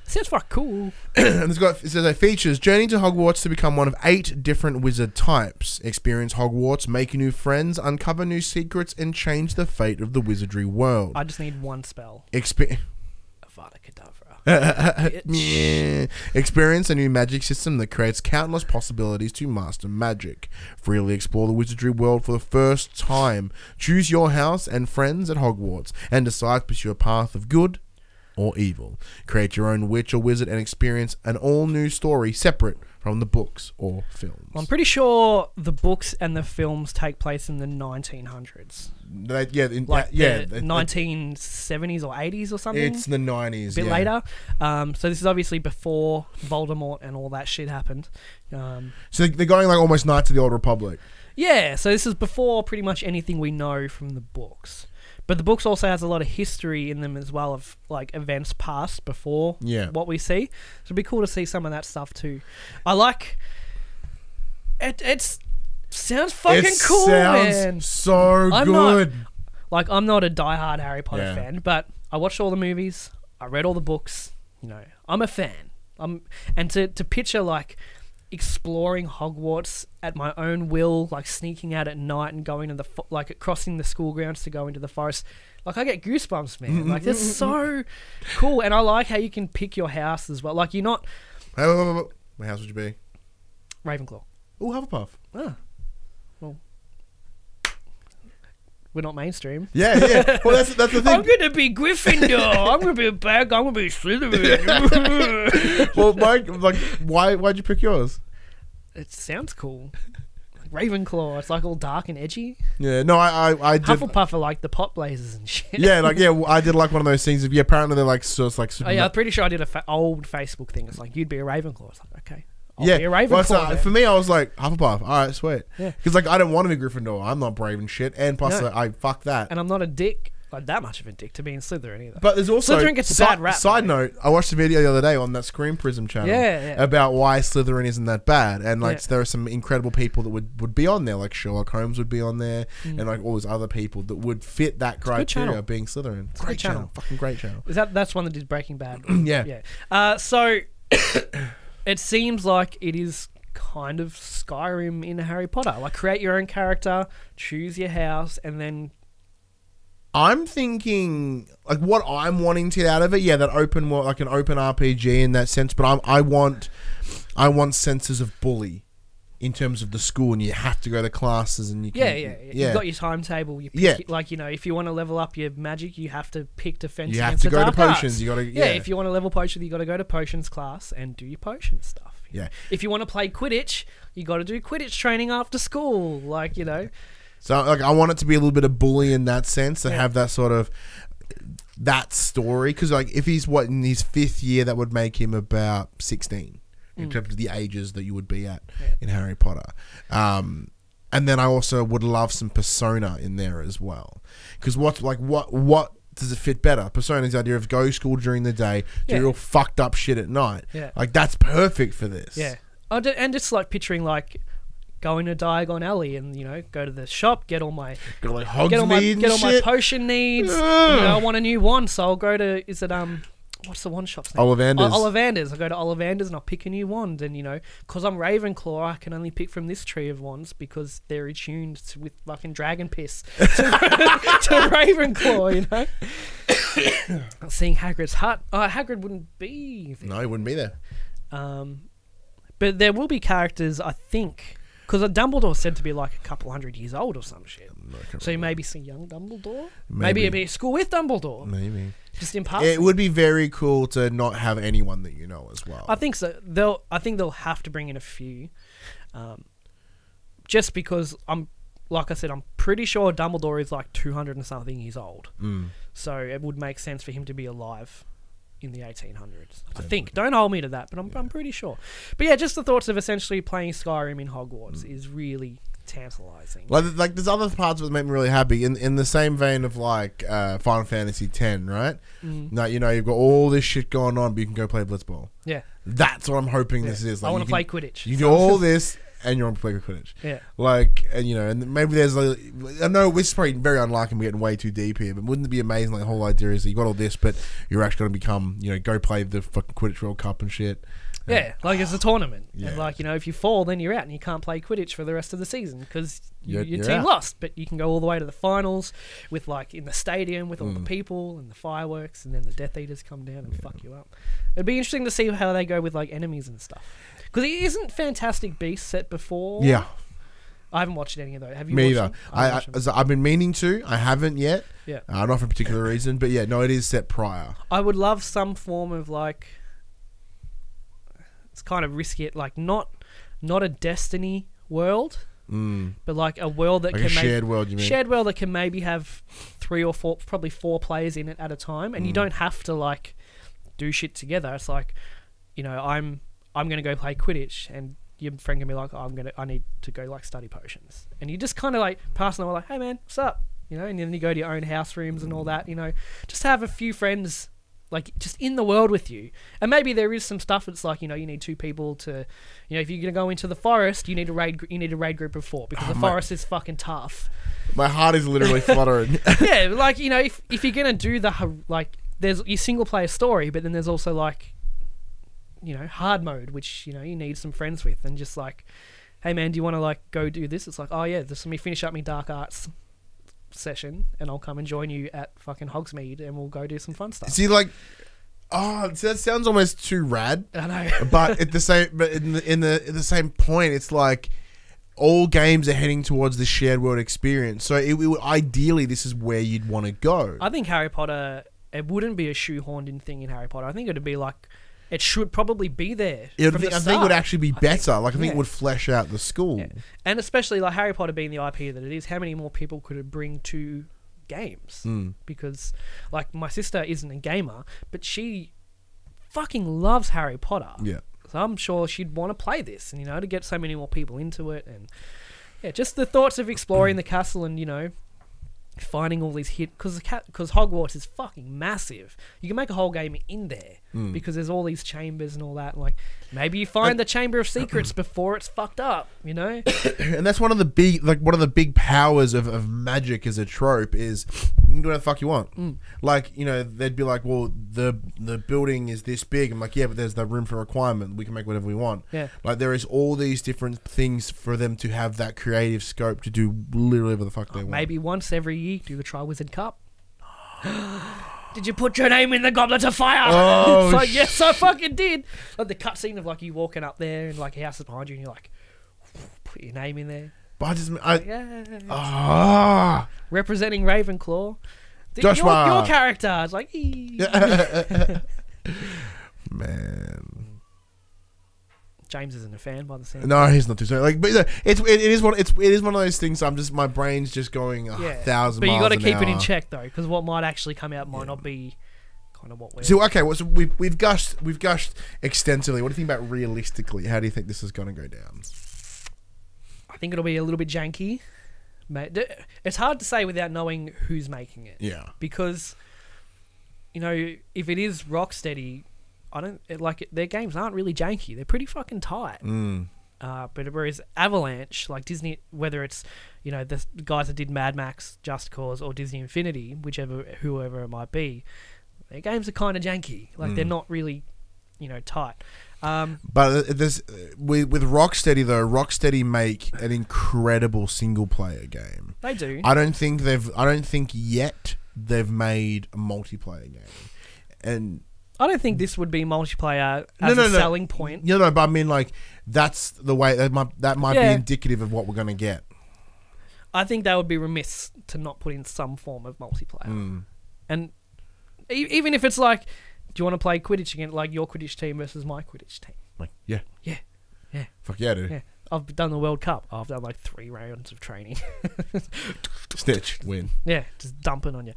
Sounds fucking cool. And it says it features journey to Hogwarts to become one of 8 different wizard types. Experience Hogwarts, make new friends, uncover new secrets, and change the fate of the wizardry world. I just need one spell. Avada Kedavra. Experience a new magic system that creates countless possibilities to master magic. Freely explore the wizardry world for the first time. Choose your house and friends at Hogwarts and decide to pursue a path of good or evil. Create your own witch or wizard and experience an all-new story separate from the books or films. I'm pretty sure the books and the films take place in the 1900s. The 1970s or 80s or something. It's the 90s, a bit later. So this is obviously before Voldemort and all that shit happened. So they're going like almost Knights of the Old Republic. Yeah, so this is before pretty much anything we know from the books. But the books also has a lot of history in them as well of like events past before what we see. So it'd be cool to see some of that stuff too. I like it. It sounds fucking cool, man. Sounds so good. I'm not a diehard Harry Potter fan, but I watched all the movies. I read all the books. You know, I'm a fan. And to picture like exploring Hogwarts at my own will, like sneaking out at night and going to the crossing the school grounds to go into the forest, like I get goosebumps, man. Like that's so cool. And I like how you can pick your house as well. Like you're not. What house would you be? Ravenclaw. Oh, Hufflepuff. Ah, well, we're not mainstream. Yeah. Well, that's the thing. I'm gonna be Gryffindor. I'm gonna be a bag. I'm gonna be Slytherin. Well, Mike, like, why'd you pick yours? It sounds cool. Ravenclaw. It's like all dark and edgy. Yeah. No, I did. Hufflepuff are like the pot blazers and shit. Yeah, I did like one of those things. Apparently they're like so it's like. Oh yeah, I'm pretty sure I did a old Facebook thing. It's like you'd be a Ravenclaw. It's like okay. I'll be a Ravenclaw. Well, for me, I was like Hufflepuff. All right, sweet. Yeah. Because like I don't want to be Gryffindor. I'm not brave and shit. And plus, I fuck that. And I'm not a dick. Like that much of a dick to be in Slytherin either. But there's also Slytherin gets a bad rap. Side note: I watched a video the other day on that Screen Prism channel about why Slytherin isn't that bad, and like there are some incredible people that would be on there, like Sherlock Holmes would be on there, and like all those other people that would fit that criteria of being Slytherin. It's great channel, fucking great channel. That's one that did Breaking Bad? Yeah. So it seems like it is kind of Skyrim in Harry Potter. Like create your own character, choose your house, and then. I'm thinking like what I'm wanting to get out of it. Yeah, that open world, like an open RPG in that sense. But I want senses of bully in terms of the school, and you have to go to classes, and you can, You've got your timetable. You pick like if you want to level up your magic, you have to pick defense. You have to go to potions. You got to if you want to level potion, you got to go to potions class and do your potion stuff. Yeah. If you want to play Quidditch, you got to do Quidditch training after school. Like So, like, I want it to be a little bit of bully in that sense, to have that sort of, that story. Because, like, if he's, in his 5th year, that would make him about 16 in terms of the ages that you would be at in Harry Potter. And then I also would love some Persona in there as well. Because what does it fit better? Persona's idea of go to school during the day, do real fucked up shit at night. Yeah. Like, that's perfect for this. Yeah. And just, like, picturing, like, going to Diagon Alley and go to the shop, get all my potion needs. I want a new wand, so I'll go to what's the wand shop's name? Ollivanders. I go to Ollivanders and I'll pick a new wand, and because I'm Ravenclaw, I can only pick from this tree of wands because they're attuned with fucking dragon piss to Ravenclaw. Seeing Hagrid's hut. Hagrid wouldn't be there. No, he wouldn't be there. But there will be characters, I think. Because Dumbledore's said to be like a couple 100 years old or some shit. So you maybe see young Dumbledore? Maybe it'd be a school with Dumbledore. Maybe. Just in passing. It would be very cool to not have anyone that you know as well. I think so. I think they'll have to bring in a few. Just because like I said, I'm pretty sure Dumbledore is like 200 and something years old. So it would make sense for him to be alive in the 1800s. I think. Don't hold me to that, but I'm pretty sure. But yeah, just the thoughts of essentially playing Skyrim in Hogwarts is really tantalizing. Like there's other parts that make me really happy in the same vein of like Final Fantasy X, right? Now you've got all this shit going on, but you can go play Blitzball. Yeah, that's what I'm hoping this is. Like, I want to play Quidditch. You do all this. And you're on play Quidditch. Yeah. Like, and maybe there's like, I know this is probably very unlikely and we're getting way too deep here, but wouldn't it be amazing? Like, the whole idea is that you got all this, but you're actually going to become, go play the fucking Quidditch World Cup and shit. Yeah, like it's a tournament. Yeah. And like, if you fall, then you're out and you can't play Quidditch for the rest of the season because your team lost. But you can go all the way to the finals with like in the stadium with all the people and the fireworks, and then the Death Eaters come down and fuck you up. It'd be interesting to see how they go with like enemies and stuff. Because it isn't Fantastic Beasts set before. Yeah. I haven't watched any of those. Have you Me watched either. them? I've been meaning to. I haven't yet. Yeah. Not for a particular reason. But yeah, no, it is set prior. I would love some form of like... It's kind of risky. Like not a Destiny world, but like a world that like can... shared world, you mean? Shared world that can maybe have 3 or 4, probably 4 players in it at a time. And you don't have to like do shit together. It's like, I'm going to go play Quidditch, and your friend can be like, I need to go like study potions. And you just kind of like pass them all like, hey man, what's up? And then you go to your own house rooms and all that, just have a few friends like just in the world with you. And maybe there is some stuff that's like, you need 2 people to, if you're going to go into the forest, you need a raid group of 4 because the forest is fucking tough. My heart is literally fluttering. Yeah, like, if you're going to do there's your single player story, but then there's also like, hard mode, which, you need some friends with, and just like, hey man, do you want to like go do this? It's like, oh yeah, just let me finish up my Dark Arts session and I'll come and join you at fucking Hogsmeade and we'll go do some fun stuff. See, like, that sounds almost too rad. I know. But in the same point, it's like all games are heading towards the shared world experience. So ideally, this is where you'd want to go. I think Harry Potter, it wouldn't be a shoehorned in thing in Harry Potter. I think it'd be like, it should probably be there. I think it would actually be better. I think it would flesh out the school. Yeah. And especially like Harry Potter being the IP that it is, how many more people could it bring to games? Because like my sister isn't a gamer, but she fucking loves Harry Potter. Yeah. So I'm sure she'd want to play this and, to get so many more people into it. And yeah, just the thoughts of exploring the castle and, finding all these because Hogwarts is fucking massive. You can make a whole game in there because there's all these chambers and all that. Like maybe you find the Chamber of Secrets before it's fucked up, And that's one of the big powers of magic as a trope is you can do whatever the fuck you want. Like, they'd be like, well, the building is this big. I'm like, yeah, but there's the room for requirement. We can make whatever we want. Yeah. Like there is all these different things for them to have that creative scope to do literally whatever the fuck they want. Maybe once every year do the Triwizard Cup. Did you put your name in the Goblet of Fire? Oh, it's like, yes, I fucking did. Like the cutscene of like you walking up there and like a house is behind you and you're like, put your name in there. But representing Ravenclaw. Joshua. Your character is like, man. James isn't a fan by the sound. No, he's not too sorry. Like, but it is one of those things. My brain's just going 1,000 miles an hour. But you got to keep it in check though, because what might actually come out might not be kind of what we're. So okay, so we've gushed extensively. What do you think about realistically? How do you think this is going to go down? I think it'll be a little bit janky. It's hard to say without knowing who's making it. Yeah. Because, if it is Rocksteady, their games aren't really janky. They're pretty fucking tight. But whereas Avalanche, like Disney, whether it's, the guys that did Mad Max, Just Cause, or Disney Infinity, whoever it might be, their games are kind of janky. Like they're not really, tight. But with Rocksteady though, Rocksteady make an incredible single player game. They do. I don't think yet they've made a multiplayer game, and I don't think this would be multiplayer as a selling point. But I mean, like, that's the way that might be indicative of what we're going to get. I think they would be remiss to not put in some form of multiplayer. And even if it's like, do you want to play Quidditch again, like your Quidditch team versus my Quidditch team? Like, yeah. Fuck yeah, dude. Yeah. I've done the World Cup. I've done like 3 rounds of training. Stitch, win. Yeah, just dumping on you.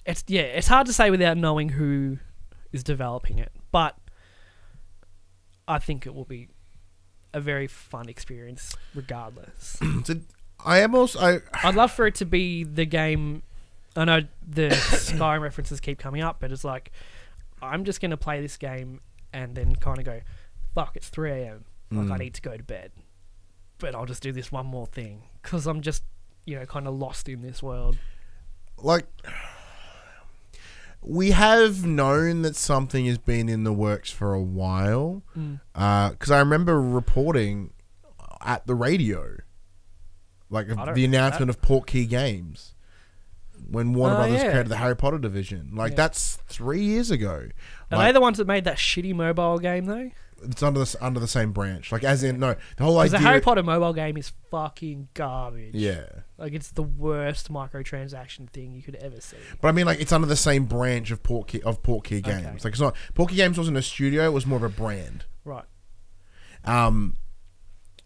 it's hard to say without knowing who is developing it, but I think it will be a very fun experience regardless. I'd love for it to be the game. I know the Skyrim references keep coming up, but it's like, I'm just going to play this game and then kind of go, fuck, it's 3 a.m. Like, I need to go to bed. But I'll just do this one more thing because I'm just, kind of lost in this world. Like, we have known that something has been in the works for a while. Because I remember reporting at the radio, like the announcement of PopC Games when Warner Brothers created the Harry Potter division. Like, that's 3 years ago. Are they the ones that made that shitty mobile game though? It's under the same branch. Like, as in, no, the whole idea... Because the Harry Potter mobile game is fucking garbage. Yeah. Like, it's the worst microtransaction thing you could ever see. But I mean, like, it's under the same branch of PopC Games. Okay. Like, it's not... PopC Games wasn't a studio, it was more of a brand. Right.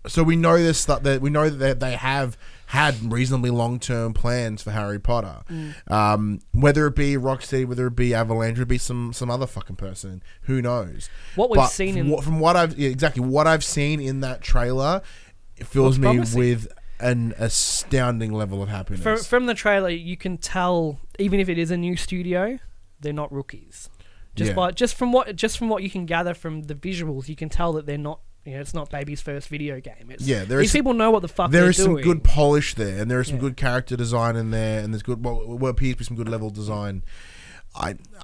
So we know this, that we know that they have had reasonably long-term plans for Harry Potter. Whether it be Rocksteady, whether it be Avalanche, whether it be some other fucking person, who knows? What we've seen from what I've seen in that trailer, it fills me with an astounding level of happiness. From the trailer, you can tell, even if it is a new studio, they're not rookies. Just from what you can gather from the visuals, you can tell that they're not. It's not baby's first video game. These people know what the fuck they're doing. There is some good polish there, and there is some good character design in there, and there's what appears to be some good level design.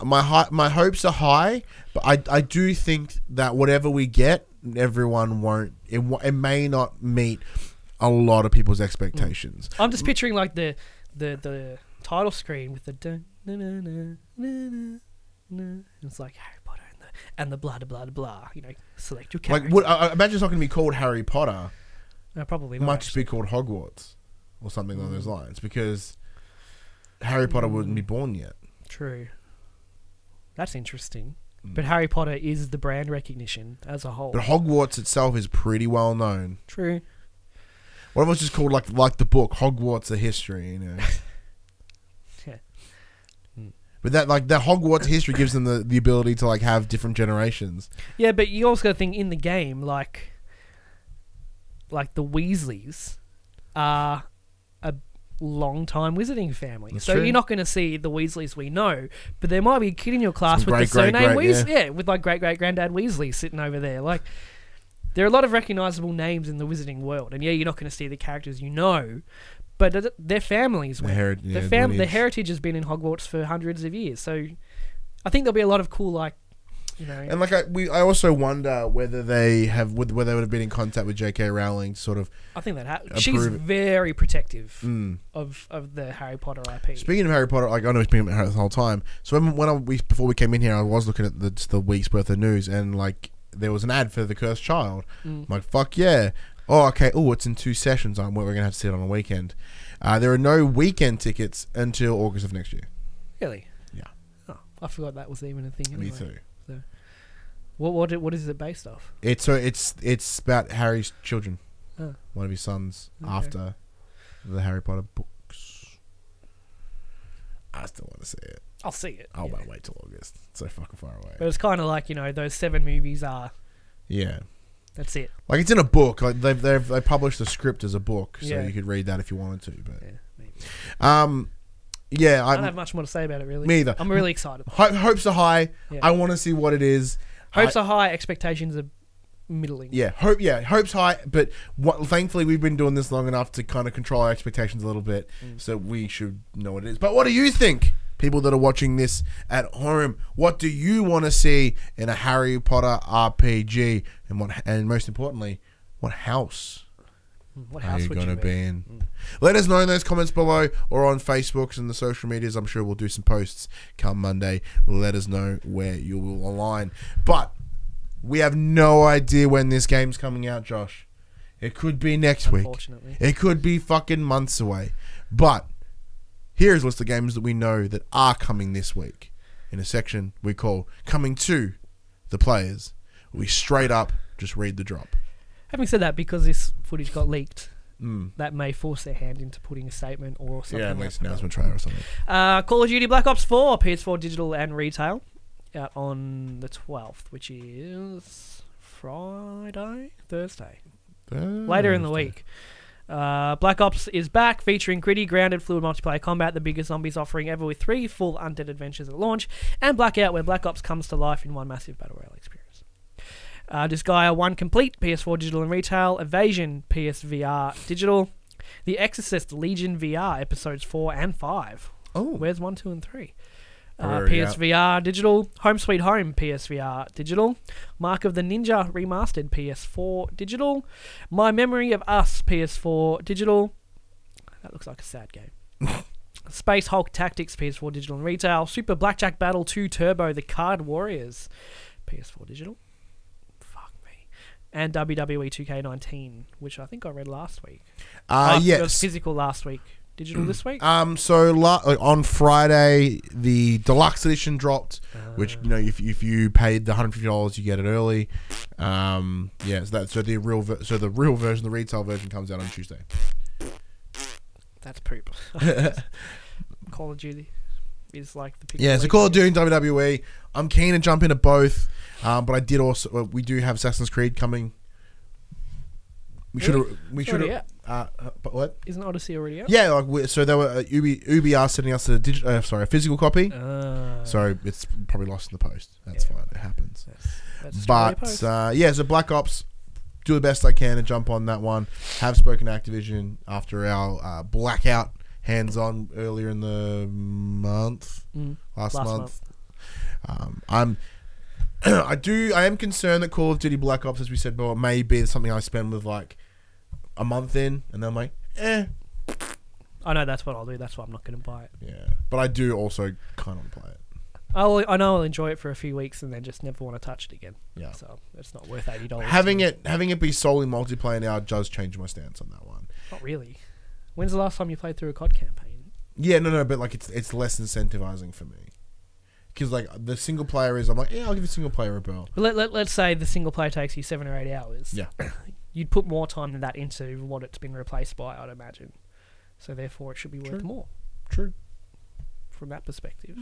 My hopes are high, but I do think that whatever we get, everyone won't. It may not meet a lot of people's expectations. I'm just picturing like the title screen with the it's like Harry Potter and the blah blah blah. Select your character. Like, I imagine it's not going to be called Harry Potter. No, probably it not. Might just be called Hogwarts or something along those lines, because Harry Potter wouldn't be born yet. True. That's interesting. But Harry Potter is the brand recognition as a whole. But Hogwarts itself is pretty well known. True. What if it was just called like the book Hogwarts: A History? Yeah. But that Hogwarts history gives them the ability to like have different generations. Yeah, but you also got to think in the game, like the Weasleys are a long-time wizarding family. That's so true. You're not going to see the Weasleys we know, but there might be a kid in your class with the surname Weasley. Yeah, with like great-great-granddad Weasley sitting over there. Like, there are a lot of recognisable names in the wizarding world, and you're not going to see the characters you know, but their families went. The heritage has been in Hogwarts for hundreds of years, so I think there'll be a lot of cool, And I also wonder whether they would have been in contact with J.K. Rowling, sort of. I think that she's very protective of the Harry Potter IP. Speaking of Harry Potter, I know we've been about Harry the whole time. So before we came in here, I was looking at the week's worth of news, and there was an ad for The Cursed Child. I'm like, fuck yeah. Oh, okay. Oh, it's in 2 sessions. We're going to have to see it on a weekend. There are no weekend tickets until August of next year. Really? Yeah. Oh, I forgot that was even a thing. Anyway. Me too. So, what is it based off? It's about Harry's children. Oh. One of his sons after the Harry Potter books. I still want to see it. I'll see it. I won't wait till August. It's so fucking far away. But it's kind of like, those 7 movies are. Yeah. That's it. Like, it's in a book. Like, they published the script as a book, so Yeah. you could read that if you wanted to. But Yeah, maybe. I don't have much more to say about it, really. Me either. I'm really excited. Hopes are high. Yeah. I want to see what it is. Hopes are high, expectations are middling. Yeah, hopes high, but thankfully we've been doing this long enough to kind of control our expectations a little bit, so we should know what it is. But what do you think, people that are watching this at home? What do you want to see in a Harry Potter RPG, and most importantly, what house? What house are you would going you to be in? Let us know in those comments below or on Facebooks and the social medias. I'm sure we'll do some posts come Monday. Let us know where you will align. But we have no idea when this game's coming out, Josh. It could be next week. It could be fucking months away. But here's what's the games that we know that are coming this week in a section we call Coming to the Players. We straight up just read the drop. Having said that, because this footage got leaked that may force their hand into putting a statement or something. Yeah, at least announcement trailer or something. Call of Duty Black Ops 4, PS4 digital and retail, out on the 12th, which is Thursday. Later in the week. Black Ops is back, featuring gritty, grounded, fluid multiplayer combat, the biggest zombies offering ever, with 3 full undead adventures at launch, and Blackout, where Black Ops comes to life in one massive battle royale experience. Disgaea 1 complete, PS4 digital and retail. Evasion, PSVR digital. The Exorcist Legion VR episodes 4 and 5. Oh, where's 1, 2, and 3? PSVR digital. Home Sweet Home PSVR digital. Mark of the Ninja remastered PS4 digital. My Memory of Us PS4 digital. That looks like a sad game. Space Hulk Tactics PS4 digital and retail. Super Blackjack Battle 2 Turbo The Card Warriors PS4 digital. Fuck me. And WWE 2K19, which I think I read last week. Yes. It was physical last week. Digital this week? So on Friday, the deluxe edition dropped, which, you know, if you paid the $150, you get it early. So the real version, the retail version, comes out on Tuesday. That's poop. Call of Duty is like the pick. Yeah, so Call of Duty and WWE. I'm keen to jump into both, but I did also. We do have Assassin's Creed coming. We should have. But what? Isn't Odyssey already out? Yeah, so they were Ubi are sending us a physical copy. So it's probably lost in the post. That's fine. It happens. So Black Ops. Do the best I can to jump on that one. Have spoken to Activision after our Blackout hands-on earlier in the month, last month. I am concerned that Call of Duty Black Ops, as we said before, may be something I spend with like a month in, and then I'm like, I know that's what I'll do. That's why I'm not going to buy it. Yeah, but I do also kind of want to play it. I know I'll enjoy it for a few weeks and then just never want to touch it again. Yeah, so it's not worth $80. Having it be solely multiplayer now does change my stance on that one. Not really. When's the last time you played through a COD campaign? Yeah, no, but like it's less incentivizing for me. Because like the single player is, I'm like, yeah, I'll give the single player a bell. But let's say the single player takes you 7 or 8 hours. Yeah, you'd put more time than that into what it's been replaced by, I'd imagine. So therefore, it should be worth more. True. From that perspective.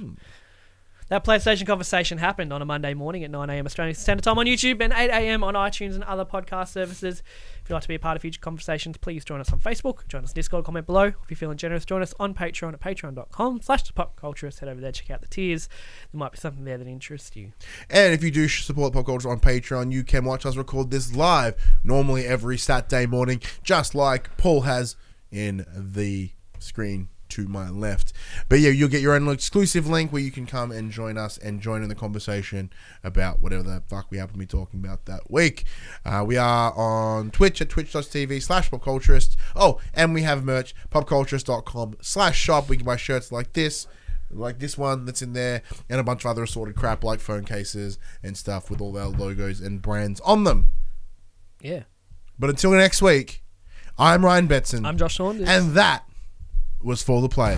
That PlayStation conversation happened on a Monday morning at 9 a.m. Australian Standard Time on YouTube and 8 a.m. on iTunes and other podcast services. If you'd like to be a part of future conversations, please join us on Facebook, join us on Discord, comment below. If you're feeling generous, join us on Patreon at patreon.com/PopCulturists. Head over there, check out the tiers. There might be something there that interests you. And if you do support Pop Culture on Patreon, you can watch us record this live, normally every Saturday morning, just like Paul has in the screen to my left. But yeah, you'll get your own exclusive link where you can come and join us and join in the conversation about whatever the fuck we happen to be talking about that week. We are on Twitch at twitch.tv/popculturists. Oh, and we have merch, popculturist.com/shop. We can buy shirts like this one that's in there, and a bunch of other assorted crap like phone cases and stuff with all our logos and brands on them. Yeah. But until next week, I'm Ryan Betson. I'm Josh Saunders. And that was For the Players.